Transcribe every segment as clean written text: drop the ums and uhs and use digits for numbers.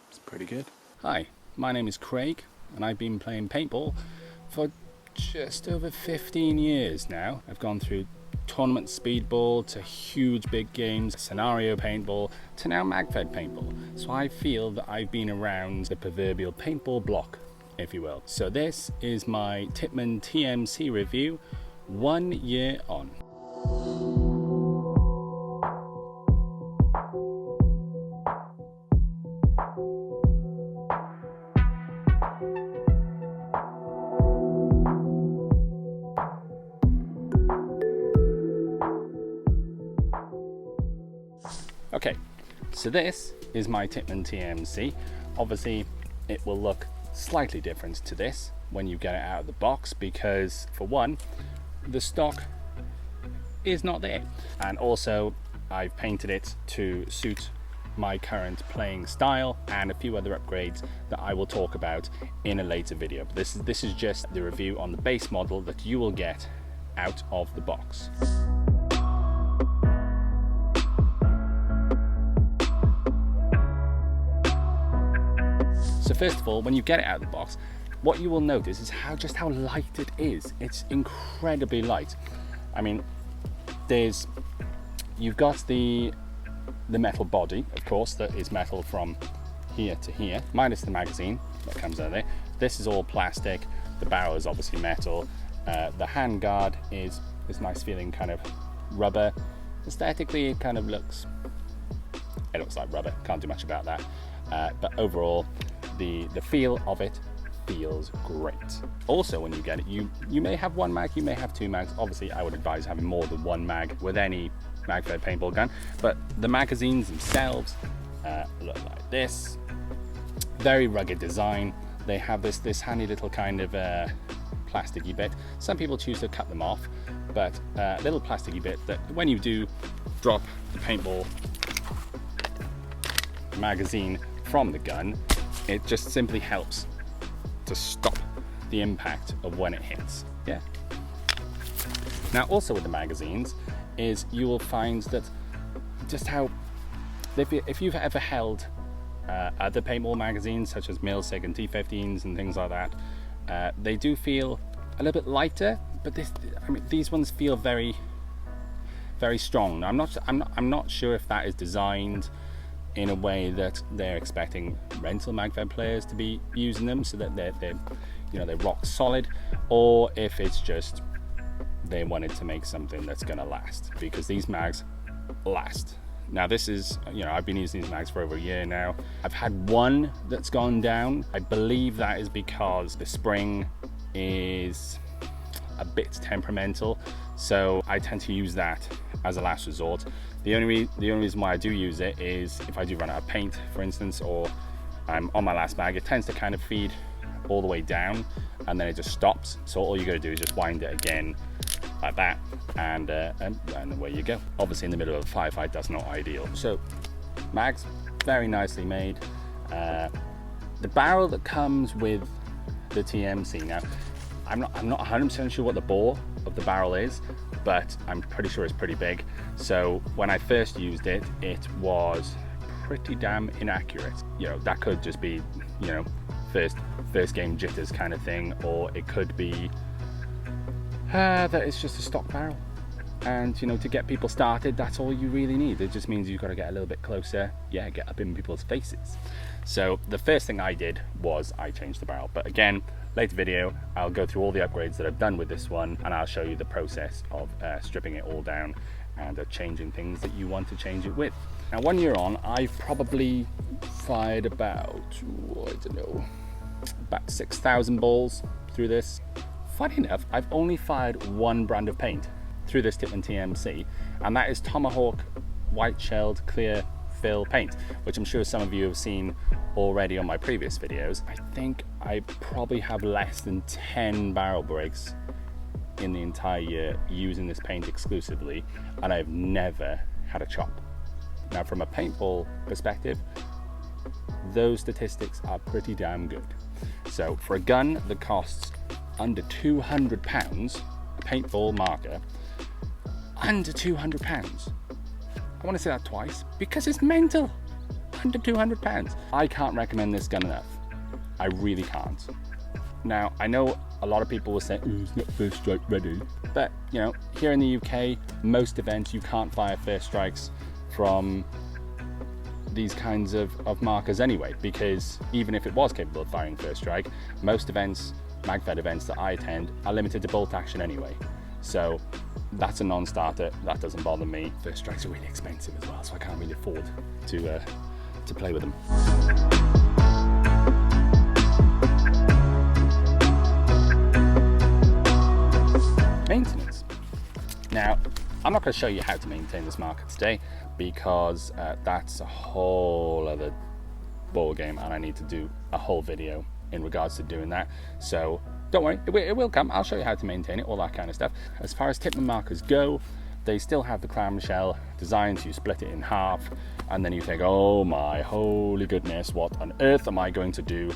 It's pretty good. Hi, my name is Craig, and I've been playing paintball for just over 15 years now. I've gone through tournament speedball to huge big games, scenario paintball to now Magfed paintball. So I feel that I've been around the proverbial paintball block, if you will. So this is my Tippmann TMC review 1 year on. Okay, so this is my Tippmann TMC. Obviously, it will look slightly different to this when you get it out of the box because, for one, the stock is not there. And also, I've painted it to suit my current playing style and a few other upgrades that I will talk about in a later video. But this is just the review on the base model that you will get out of the box. So first of all, when you get it out of the box, what you will notice is just how light it is. It's incredibly light. I mean, you've got the metal body, of course, that is metal from here to here, minus the magazine that comes out of there. This is all plastic. The barrel is obviously metal. The hand guard is this nice feeling kind of rubber. Aesthetically, it kind of looks like rubber. Can't do much about that. But overall, the feel of it feels great. Also, when you get it, you may have one mag, you may have two mags. Obviously, I would advise having more than one mag with any Magfed paintball gun, but the magazines themselves look like this. Very rugged design. They have this handy little kind of plasticky bit. Some people choose to cut them off, but little plasticky bit that when you do drop the paintball magazine from the gun, it just simply helps to stop the impact of when it hits. Yeah. Now, also with the magazines is you will find that just how, if you've ever held other paintball magazines such as Milsig and T15s and things like that, they do feel a little bit lighter, but these ones feel very, very strong. Now, I'm not sure if that is designed in a way that they're expecting rental Magfed players to be using them so that they're rock solid, or if it's just they wanted to make something that's going to last, because these mags last. Now this is, I've been using these mags for over a year now. I've had one that's gone down. I believe that is because the spring is a bit temperamental, so I tend to use that as a last resort. The only reason why I do use it is if I do run out of paint, for instance, or I'm on my last mag, it tends to kind of feed all the way down and then it just stops. So all you got to do is just wind it again like that, and away you go. Obviously in the middle of a firefight, that's not ideal. So mags, very nicely made. The barrel that comes with the TMC, now I'm not 100% sure what the bore of the barrel is, but I'm pretty sure it's pretty big. So when I first used it, it was pretty damn inaccurate. That could just be, first game jitters kind of thing, or it could be that it's just a stock barrel. And to get people started, that's all you really need. It just means you've got to get a little bit closer, get up in people's faces. So the first thing I did was I changed the barrel. But again, later video, I'll go through all the upgrades that I've done with this one, and I'll show you the process of stripping it all down and changing things that you want to change it with. Now, 1 year on, I've probably fired about 6,000 balls through this. Funny enough, I've only fired one brand of paint through this Tippmann TMC, and that is Tomahawk white shelled clear fill paint, which I'm sure some of you have seen already on my previous videos. I think I probably have less than 10 barrel breaks in the entire year using this paint exclusively, and I've never had a chop. Now, from a paintball perspective, those statistics are pretty damn good. So for a gun that costs under £200, a paintball marker, under £200, I want to say that twice because it's mental. Under £200. I can't recommend this gun enough. I really can't. Now, I know a lot of people will say, oh, it's not first strike ready. But, you know, here in the UK, most events you can't fire first strikes from these kinds of markers anyway, because even if it was capable of firing first strike, most events, Magfed events that I attend, are limited to bolt action anyway. So that's a non-starter. That doesn't bother me. First strikes are really expensive as well, so I can't really afford to play with them. Maintenance. Now, I'm not going to show you how to maintain this marker today because that's a whole other ball game, and I need to do a whole video in regards to doing that. So don't worry, it will come. I'll show you how to maintain it, all that kind of stuff. As far as Tippmann markers go, they still have the clamshell design, so you split it in half, and then you think, oh my holy goodness, what on earth am I going to do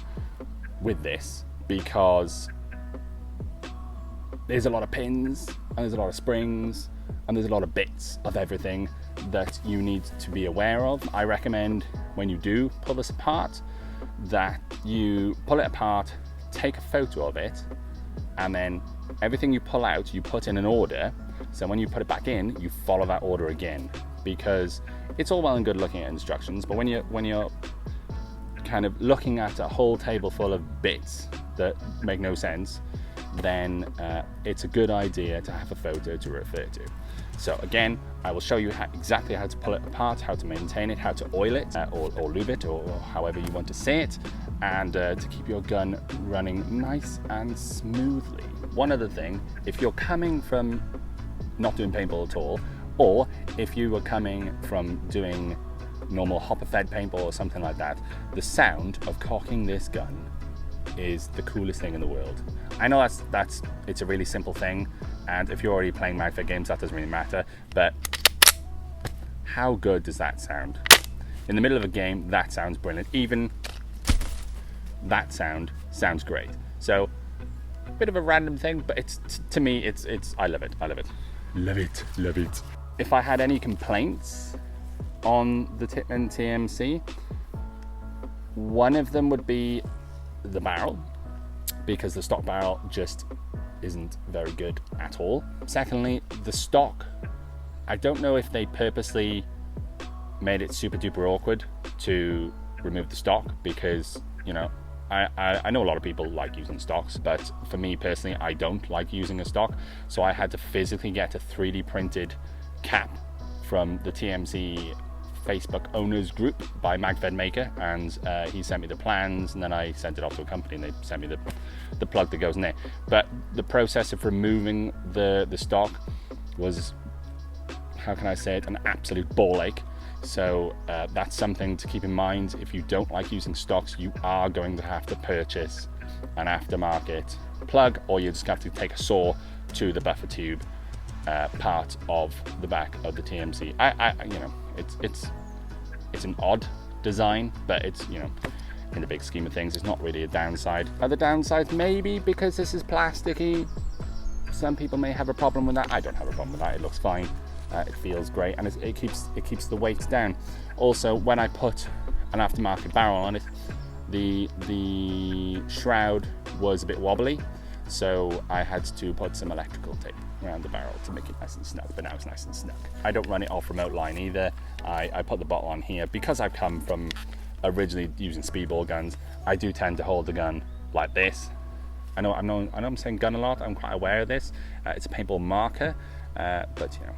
with this? Because there's a lot of pins, and there's a lot of springs, and there's a lot of bits of everything that you need to be aware of. I recommend when you do pull this apart, that you pull it apart, take a photo of it, and then everything you pull out, you put in an order. So when you put it back in, you follow that order again, because it's all well and good looking at instructions, but when you're kind of looking at a whole table full of bits that make no sense, then it's a good idea to have a photo to refer to. So again, I will show you exactly how to pull it apart, how to maintain it, how to oil it or lube it, or however you want to say it, and to keep your gun running nice and smoothly. One other thing, if you're coming from not doing paintball at all, or if you were coming from doing normal hopper-fed paintball or something like that, the sound of cocking this gun is the coolest thing in the world. I know it's a really simple thing, and if you're already playing Magfed games, that doesn't really matter, but how good does that sound? In the middle of a game, that sounds brilliant. Even that sounds great. So, a bit of a random thing, but to me, I love it. Love it. If I had any complaints on the Tippmann TMC, one of them would be the barrel, because the stock barrel just isn't very good at all. Secondly, the stock, I don't know if they purposely made it super duper awkward to remove the stock, because, you know, I know a lot of people like using stocks, but for me personally, I don't like using a stock, so I had to physically get a 3D printed cap from the TMC Facebook owners group by Magfed Maker, and he sent me the plans, and then I sent it off to a company and they sent me the plug that goes in there. But the process of removing the stock was, how can I say it, an absolute ball ache. So that's something to keep in mind. If you don't like using stocks, you are going to have to purchase an aftermarket plug, or you just have to take a saw to the buffer tube part of the back of the TMC. You know, it's an odd design, but it's, you know, in the big scheme of things, it's not really a downside. Other downsides, maybe because this is plasticky, some people may have a problem with that. I don't have a problem with that. It looks fine. It feels great, and it keeps the weight down. Also, when I put an aftermarket barrel on it, the shroud was a bit wobbly, so I had to put some electrical tape around the barrel to make it nice and snug, but now it's nice and snug. I don't run it off remote line either. I put the bottle on here because I've come from originally using speedball guns. I do tend to hold the gun like this. I know I'm saying gun a lot. I'm quite aware of this. It's a paintball marker, but you know,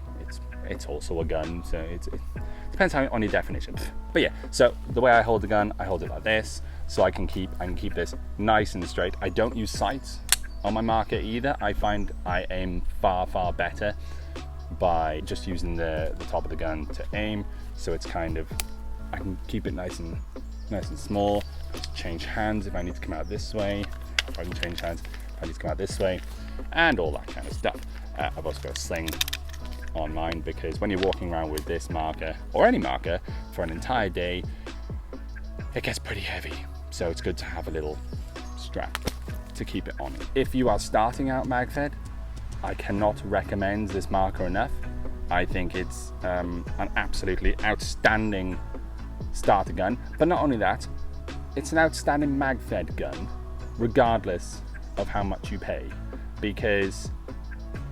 it's also a gun, so it depends on your definition. But yeah, so the way I hold the gun, I hold it like this, so I can keep this nice and straight. I don't use sights on my marker either. I find I aim far better by just using the top of the gun to aim, so it's kind of, I can keep it nice and small. Change hands if I need to come out this way, if I can change hands if I need to come out this way, and all that kind of stuff. I've also got a sling on mine, because when you're walking around with this marker, or any marker, for an entire day, it gets pretty heavy, so it's good to have a little strap to keep it on. If you are starting out Magfed, I cannot recommend this marker enough. I think it's an absolutely outstanding starter gun. But not only that, it's an outstanding Magfed gun, regardless of how much you pay. Because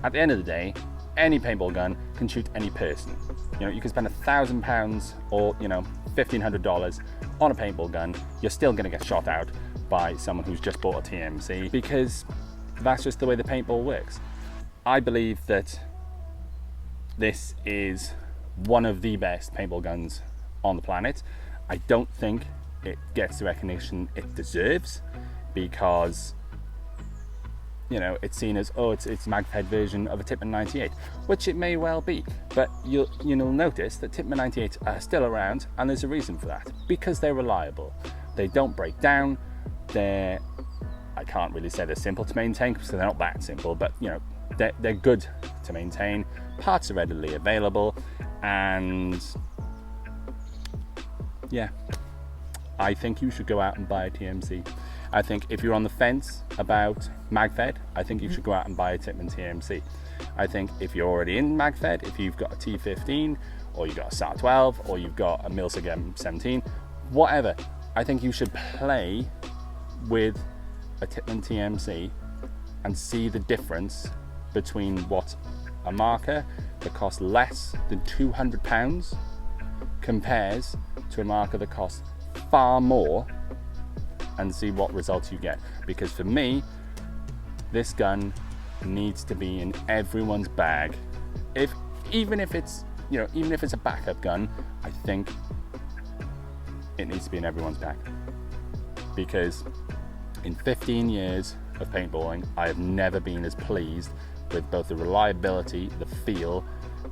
at the end of the day, any paintball gun can shoot any person. You know, you can spend £1,000 or, you know, $1,500 on a paintball gun. You're still going to get shot out by someone who's just bought a TMC, because that's just the way the paintball works. I believe that this is one of the best paintball guns on the planet. I don't think it gets the recognition it deserves, because, you know, it's seen as, oh, it's Magfed version of a Tippmann 98, which it may well be. But you'll notice that Tippmann 98 are still around, and there's a reason for that. Because they're reliable. They don't break down. I can't really say they're simple to maintain, because they're not that simple, but, you know, they're good to maintain. Parts are readily available, and yeah, I think you should go out and buy a TMC. I think if you're on the fence about Magfed, I think you should go out and buy a Tippmann TMC. I think if you're already in Magfed, if you've got a T15, or you've got a SAR 12, or you've got a Milsig M17, whatever, I think you should play with a Tippmann TMC and see the difference between what a marker that costs less than £200 compares to a marker that costs far more, and see what results you get. Because for me, this gun needs to be in everyone's bag. Even if it's a backup gun, I think it needs to be in everyone's bag. Because in 15 years of paintballing, I have never been as pleased with both the reliability, the feel,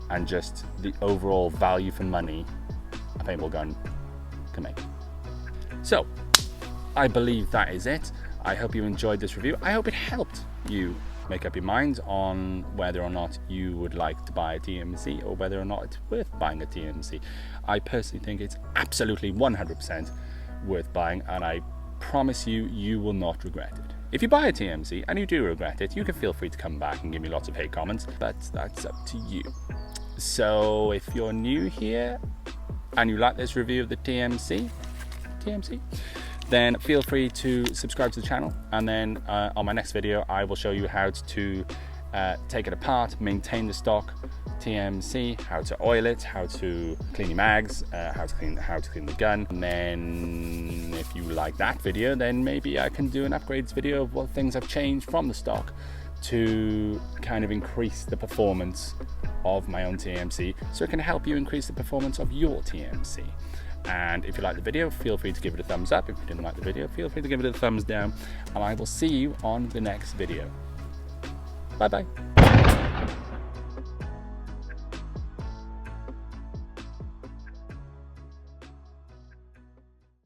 and just the overall value for money a paintball gun can make. So, I believe that is it. I hope you enjoyed this review. I hope it helped you make up your mind on whether or not you would like to buy a TMC, or whether or not it's worth buying a TMC. I personally think it's absolutely 100% worth buying, and I promise you, you will not regret it. If you buy a TMC and you do regret it, you can feel free to come back and give me lots of hate comments, but that's up to you. So if you're new here and you like this review of the TMC, then feel free to subscribe to the channel, and then on my next video I will show you how to take it apart, maintain the stock TMC, how to oil it, how to clean your mags, how to clean the gun. And then if you like that video, then maybe I can do an upgrades video of what things I've changed from the stock to kind of increase the performance of my own TMC, so it can help you increase the performance of your TMC. And if you like the video, feel free to give it a thumbs up. If you didn't like the video, feel free to give it a thumbs down, and I will see you on the next video. Bye bye.